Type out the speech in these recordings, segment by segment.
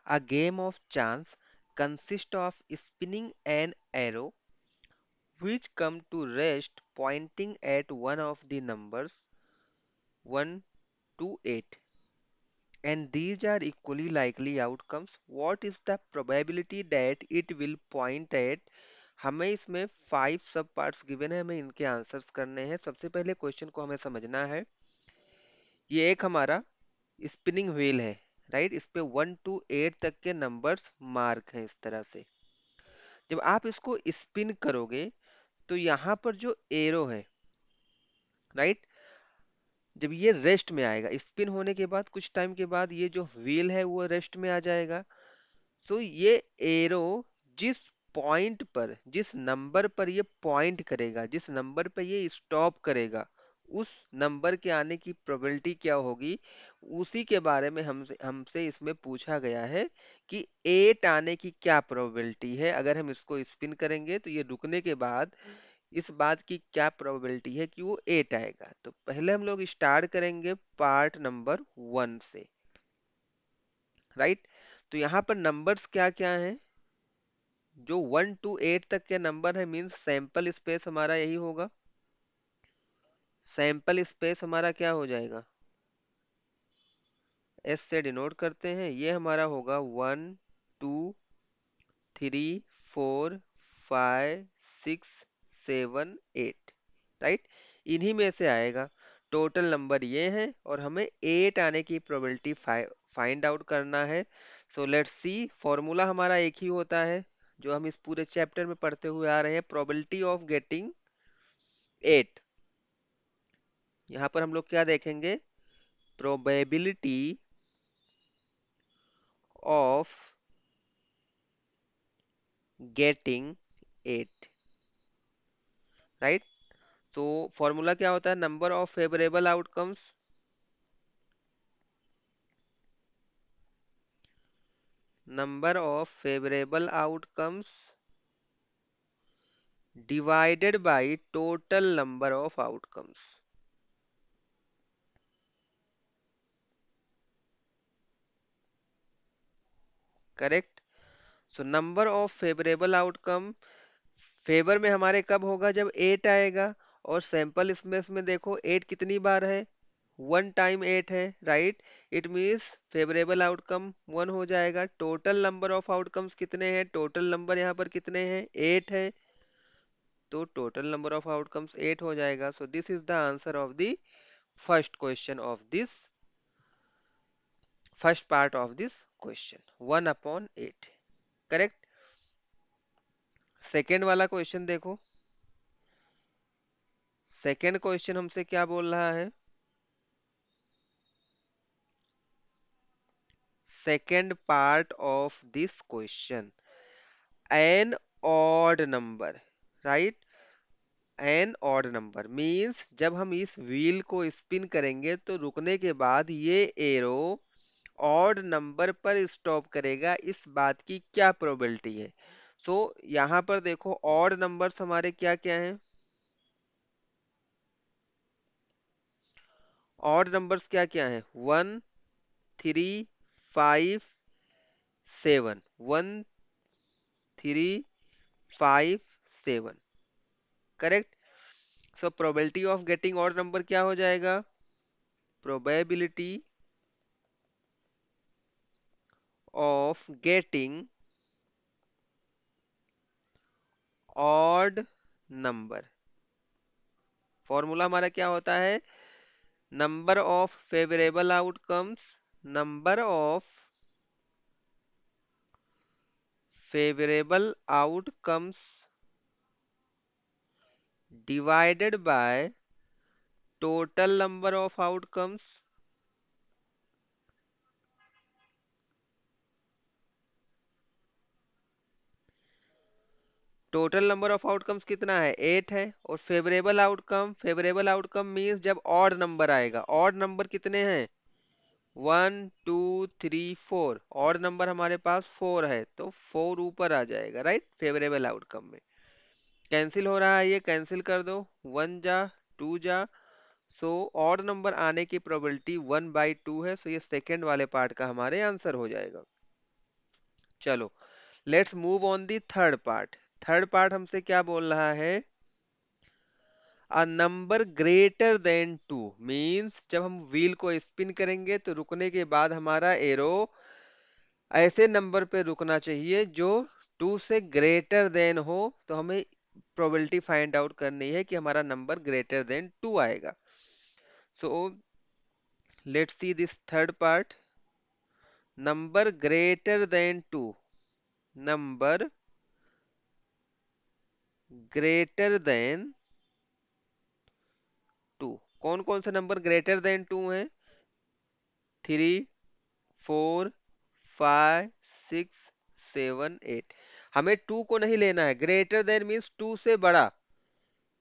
A game of chance consists of spinning an arrow which come to rest pointing at one of the numbers 1 to 8, and these are equally likely outcomes. What is the probability that it will point at? हमें इसमें 5 सब parts given है, हमें इनके answers करने हैं। सबसे पहले क्वेश्चन को हमें समझना है। ये एक हमारा स्पिनिंग व्हील है, राइट। इस पे 1 टू 8 तक के नंबर्स मार्क हैं इस तरह से। जब आप इसको स्पिन करोगे तो यहाँ पर जो एरो है, राइट, जब ये रेस्ट में आएगा, स्पिन होने के बाद कुछ टाइम के बाद ये जो व्हील है वो रेस्ट में आ जाएगा। तो ये एरो जिस पॉइंट पर, जिस नंबर पर ये पॉइंट करेगा, जिस नंबर पर ये स्टॉप करेगा, उस नंबर के आने की प्रोबेबिलिटी क्या होगी, उसी के बारे में हमसे हमसे इसमें पूछा गया है कि 8 आने की क्या प्रोबेबिलिटी है। अगर हम इसको स्पिन करेंगे तो ये रुकने के बाद इस बात की क्या प्रोबेबिलिटी है कि वो 8 आएगा। तो पहले हम लोग स्टार्ट करेंगे पार्ट नंबर 1 से, राइट। तो यहाँ पर नंबर्स क्या क्या हैं? जो 1 टू 8 तक के नंबर है मीन्स सैंपल स्पेस हमारा यही होगा। सैंपल स्पेस हमारा क्या हो जाएगा? एस से डिनोट करते हैं। ये हमारा होगा 1 2 3 4 5 6 7 8, राइट। इन्हीं में से आएगा। टोटल नंबर ये हैं और हमें 8 आने की प्रोबेबिलिटी फाइंड आउट करना है। सो लेट्स सी, फॉर्मूला हमारा एक ही होता है जो हम इस पूरे चैप्टर में पढ़ते हुए आ रहे हैं, प्रोबेबिलिटी ऑफ गेटिंग 8। यहाँ पर हम लोग क्या देखेंगे? Probability of getting 8, right. तो फॉर्मूला क्या होता है? Number of favourable outcomes, number of favourable outcomes divided by total number of outcomes, correct. So number of favourable outcome favour में हमारे कब होगा? जब 8 आएगा। और सैंपल इसमें देखो 8 कितनी बार है? 1 टाइम 8 है, right. It means favourable outcome 1 हो जाएगा। टोटल नंबर ऑफ आउटकम्स कितने हैं? टोटल नंबर यहाँ पर कितने हैं? 8 है। तो टोटल नंबर ऑफ आउटकम्स 8 हो जाएगा। So this is the answer of the first question of this first part of this question, 1/8, correct. Second वाला क्वेश्चन देखो। सेकेंड क्वेश्चन हमसे क्या बोल रहा है? Second part of this question, an odd number, right. An odd number means जब हम इस व्हील को स्पिन करेंगे तो रुकने के बाद ये एरो ऑड नंबर पर स्टॉप करेगा, इस बात की क्या प्रोबेबिलिटी है? सो यहाँ पर देखो ऑड नंबर्स हमारे क्या क्या हैं? ऑड नंबर्स क्या क्या हैं? 1 3 5 7, 1 3 5 7, correct. So probability of getting odd number क्या हो जाएगा? Probability of getting odd number, formula हमारा क्या होता है? Number of favourable outcomes, number of favourable outcomes divided by total number of outcomes. Total number of outcomes कितना है? 8 है। और फेवरेबल आउटकम मींस जब ऑड नंबर आएगा। ऑड नंबर कितने हैं? 1 2 3 4। ऑड नंबर हमारे पास 4 है तो 4 ऊपर आ जाएगा, राइट, फेवरेबल आउटकम में। कैंसिल हो रहा है, ये कैंसिल कर दो। 1 जा 2 जा। सो ऑड नंबर आने की प्रोबेबिलिटी 1/2 है। सो ये सेकेंड वाले पार्ट का हमारे आंसर हो जाएगा। चलो, let's move on the third part. Third part हमसे क्या बोल रहा है? A number greater than two means जब हम व्हील को स्पिन करेंगे तो रुकने के बाद हमारा एरो ऐसे नंबर पे रुकना चाहिए जो टू से ग्रेटर देन हो। तो हमें प्रोबेबिलिटी फाइंड आउट करनी है कि हमारा नंबर ग्रेटर देन टू आएगा। So let's see this third part. Number greater than two, number greater than two. कौन कौन से नंबर ग्रेटर देन टू हैं? 3, 4, 5, 6, 7, 8। हमें टू को नहीं लेना है। ग्रेटर देन मीन्स टू से बड़ा,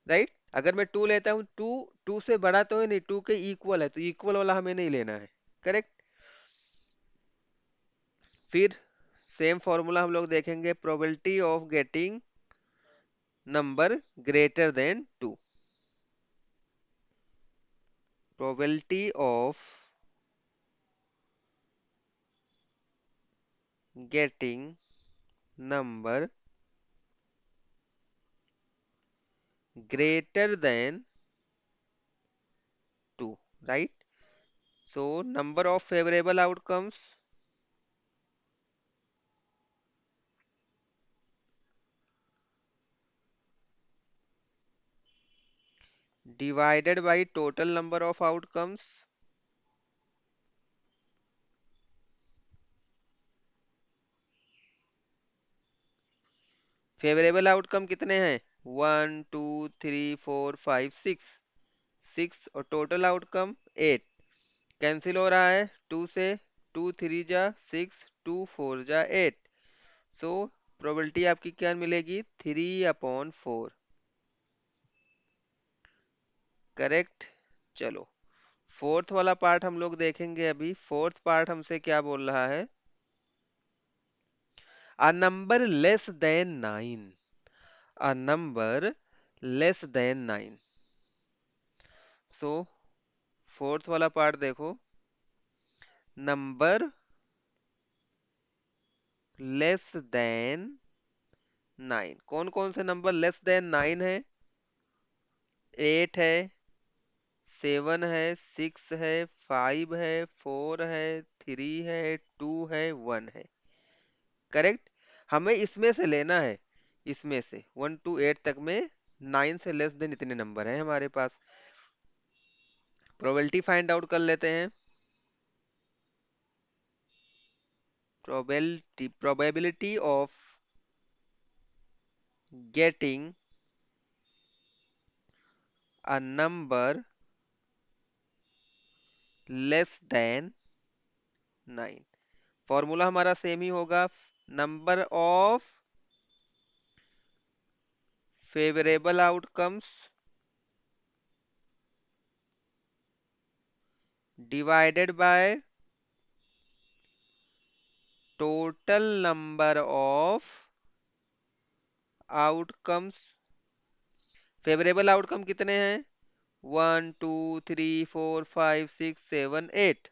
राइट? अगर मैं टू लेता हूँ, टू टू से बड़ा तो है नहीं, टू के इक्वल है, तो इक्वल वाला हमें नहीं लेना है। करेक्ट। फिर सेम फॉर्मूला हम लोग देखेंगे, probability of getting number greater than two. Probability of getting number greater than 2, right? So number of favorable outcomes divided by total number of outcomes। Favourable outcome कितने हैं? 1, 2, 3, 4, 5, 6। 6 और टोटल आउटकम 8। कैंसिल हो रहा है 2 से, 2 3 जा 6, 2 4 जा 8। सो प्रोबेबिलिटी आपकी क्या मिलेगी? 3/4। करेक्ट। चलो, फोर्थ वाला पार्ट हम लोग देखेंगे। अभी फोर्थ पार्ट हमसे क्या बोल रहा है? A number less than 9, a number less than 9। So fourth वाला पार्ट देखो, नंबर लेस देन 9। कौन कौन से नंबर लेस देन 9 है? 8 है, 7 है, 6 है, 5 है, 4 है, 3 है, 2 है, 1 है। करेक्ट। हमें इसमें से लेना है, इसमें से 1 to 8 तक में 9 से लेस देन इतने नंबर हैं हमारे पास। प्रोबेबिलिटी फाइंड आउट कर लेते हैं। probability of getting a number less than 9। Formula हमारा सेम ही होगा। Number of favourable outcomes divided by total number of outcomes. Favourable outcome कितने हैं? 1, 2, 3, 4, 5, 6, 7, 8।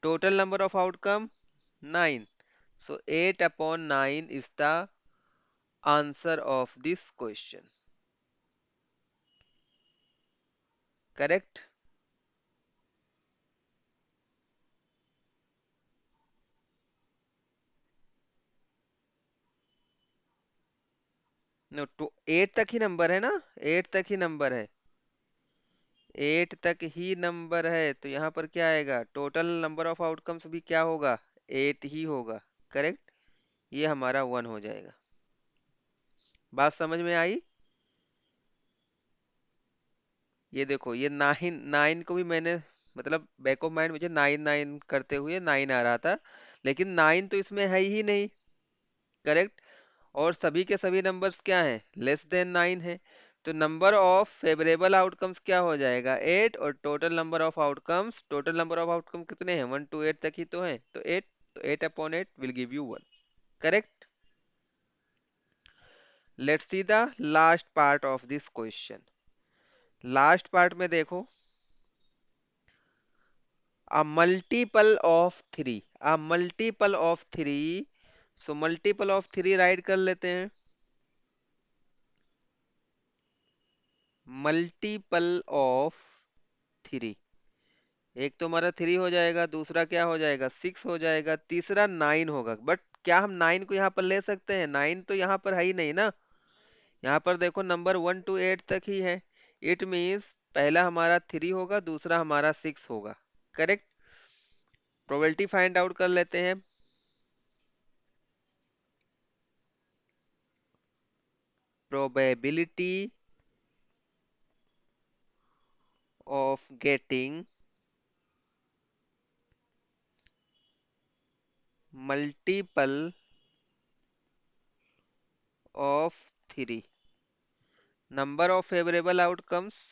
Total number of outcome 9। So 8/9 is the answer of this question. Correct? No, to 8 तक ही number है ना? 8 तक ही number है। 8 तक ही नंबर है, तो यहाँ पर क्या आएगा? टोटल नंबर ऑफ आउटकम्स भी क्या होगा? 8 ही होगा। करेक्ट। ये हमारा 1 हो जाएगा। बात समझ में आई? ये देखो, ये 9 9 को भी मैंने, मतलब बैक ऑफ माइंड मुझे 9 9 करते हुए 9 आ रहा था, लेकिन 9 तो इसमें है ही नहीं। करेक्ट। और सभी के सभी नंबर्स क्या हैं? लेस देन 9 है। तो नंबर ऑफ फेवरेबल आउटकम्स क्या हो जाएगा? 8। और टोटल नंबर ऑफ आउटकम कितने हैं? 1 to 8 तक ही तो है, तो 8। तो 8/8 will give you 1। Correct. Let's see the last part of this question. Last part में देखो, A multiple of three, a multiple of three, so multiple of three right कर लेते हैं। मल्टीपल ऑफ थ्री, एक तो हमारा थ्री हो जाएगा, दूसरा क्या हो जाएगा, सिक्स हो जाएगा, तीसरा नाइन होगा। बट क्या हम नाइन को यहाँ पर ले सकते हैं? नाइन तो यहाँ पर है ही नहीं ना। यहाँ पर देखो नंबर 1 to 8 तक ही है। इट मीन्स पहला हमारा थ्री होगा, दूसरा हमारा सिक्स होगा। करेक्ट। प्रोबेबिलिटी फाइंड आउट कर लेते हैं। Probability of getting multiple of three, number of favourable outcomes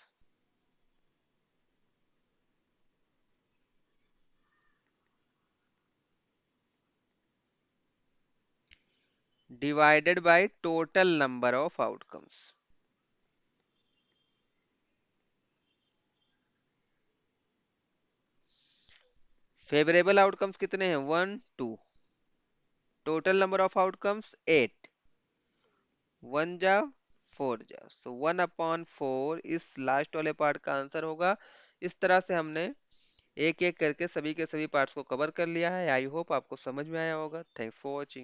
divided by total number of outcomes. Favourable outcomes कितने हैं? 1 2, total number of outcomes 8, one जा फोर जा, सो 1/4 इस लास्ट वाले पार्ट का आंसर होगा। इस तरह से हमने एक एक करके सभी के सभी पार्ट्स को कवर कर लिया है। आई होप आपको समझ में आया होगा। Thanks for watching.